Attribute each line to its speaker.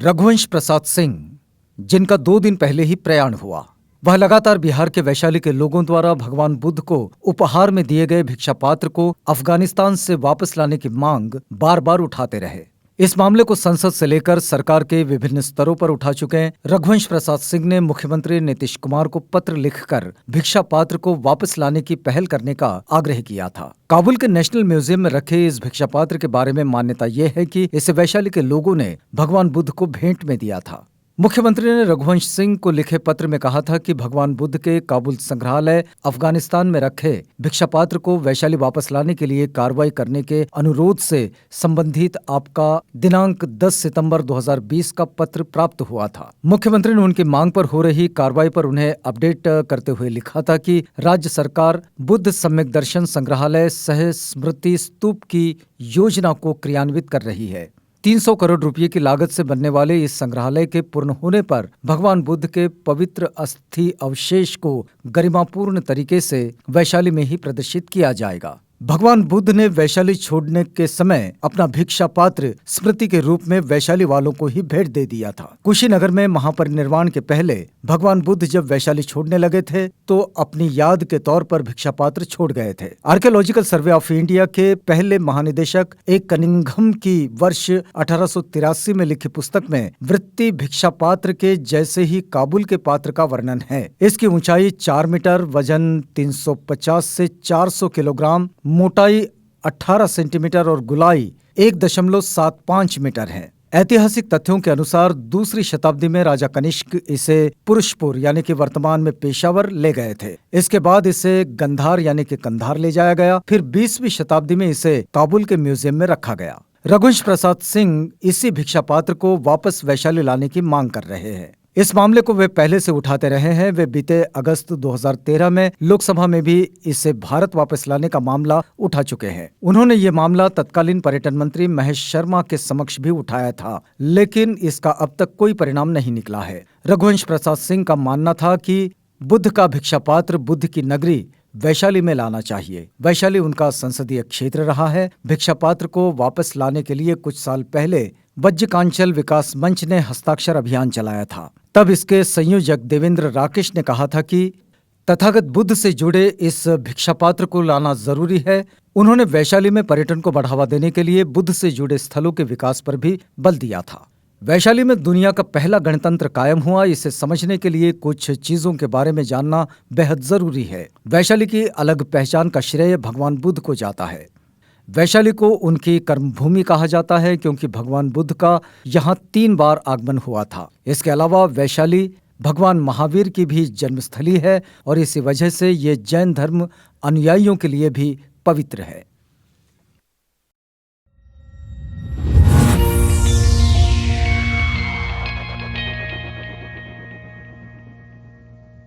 Speaker 1: रघुवंश प्रसाद सिंह, जिनका 2 दिन पहले ही प्रयाण हुआ, वह लगातार बिहार के वैशाली के लोगों द्वारा भगवान बुद्ध को उपहार में दिए गए भिक्षा पात्र को अफगानिस्तान से वापस लाने की मांग बार बार उठाते रहे। इस मामले को संसद से लेकर सरकार के विभिन्न स्तरों पर उठा चुके हैं रघुवंश प्रसाद सिंह ने मुख्यमंत्री नीतीश कुमार को पत्र लिखकर भिक्षा पात्र को वापस लाने की पहल करने का आग्रह किया था। काबुल के नेशनल म्यूजियम में रखे इस भिक्षा पात्र के बारे में मान्यता यह है कि इसे वैशाली के लोगों ने भगवान बुद्ध को भेंट में दिया था। मुख्यमंत्री ने रघुवंश सिंह को लिखे पत्र में कहा था कि भगवान बुद्ध के काबुल संग्रहालय अफगानिस्तान में रखे भिक्षा पात्र को वैशाली वापस लाने के लिए कार्रवाई करने के अनुरोध से संबंधित आपका दिनांक 10 सितंबर 2020 का पत्र प्राप्त हुआ था। मुख्यमंत्री ने उनकी मांग पर हो रही कार्रवाई पर उन्हें अपडेट करते हुए लिखा था कि राज्य सरकार बुद्ध सम्यक दर्शन संग्रहालय सह स्मृति स्तूप की योजना को क्रियान्वित कर रही है। 300 करोड़ रुपए की लागत से बनने वाले इस संग्रहालय के पूर्ण होने पर भगवान बुद्ध के पवित्र अस्थि अवशेष को गरिमापूर्ण तरीके से वैशाली में ही प्रदर्शित किया जाएगा। भगवान बुद्ध ने वैशाली छोड़ने के समय अपना भिक्षा पात्र स्मृति के रूप में वैशाली वालों को ही भेंट दे दिया था। कुशीनगर में महापरिनिर्वाण के पहले भगवान बुद्ध जब वैशाली छोड़ने लगे थे तो अपनी याद के तौर पर भिक्षा पात्र छोड़ गए थे। आर्कियोलॉजिकल सर्वे ऑफ इंडिया के पहले महानिदेशक ए कनिंघम की वर्ष 1883 में लिखी पुस्तक में वृत्ति भिक्षा पात्र के जैसे ही काबुल के पात्र का वर्णन है। इसकी ऊंचाई 4 मीटर, वजन 350 से 400 किलोग्राम, मोटाई 18 सेंटीमीटर और गुलाई 1.75 मीटर है। ऐतिहासिक तथ्यों के अनुसार 2री शताब्दी में राजा कनिष्क इसे पुरुषपुर यानी कि वर्तमान में पेशावर ले गए थे। इसके बाद इसे गंधार यानी कि कंधार ले जाया गया। फिर 20वीं शताब्दी में इसे काबुल के म्यूजियम में रखा गया। रघुवंश प्रसाद सिंह इसी भिक्षा पात्र को वापस वैशाली लाने की मांग कर रहे हैं। इस मामले को वे पहले से उठाते रहे हैं। वे बीते अगस्त 2013 में लोकसभा में भी इसे भारत वापस लाने का मामला उठा चुके हैं। उन्होंने ये मामला तत्कालीन पर्यटन मंत्री महेश शर्मा के समक्ष भी उठाया था, लेकिन इसका अब तक कोई परिणाम नहीं निकला है। रघुवंश प्रसाद सिंह का मानना था कि बुद्ध का भिक्षा पात्र बुद्ध की नगरी वैशाली में लाना चाहिए। वैशाली उनका संसदीय क्षेत्र रहा है। भिक्षा पात्र को वापस लाने के लिए कुछ साल पहले वज्रकांचल विकास मंच ने हस्ताक्षर अभियान चलाया था। तब इसके संयोजक देवेंद्र राकेश ने कहा था कि तथागत बुद्ध से जुड़े इस भिक्षा पात्र को लाना जरूरी है। उन्होंने वैशाली में पर्यटन को बढ़ावा देने के लिए बुद्ध से जुड़े स्थलों के विकास पर भी बल दिया था। वैशाली में दुनिया का पहला गणतंत्र कायम हुआ। इसे समझने के लिए कुछ चीजों के बारे में जानना बेहद जरूरी है। वैशाली की अलग पहचान का श्रेय भगवान बुद्ध को जाता है। वैशाली को उनकी कर्मभूमि कहा जाता है क्योंकि भगवान बुद्ध का यहाँ 3 बार आगमन हुआ था। इसके अलावा वैशाली भगवान महावीर की भी जन्मस्थली है और इसी वजह से ये जैन धर्म अनुयायियों के लिए भी पवित्र है।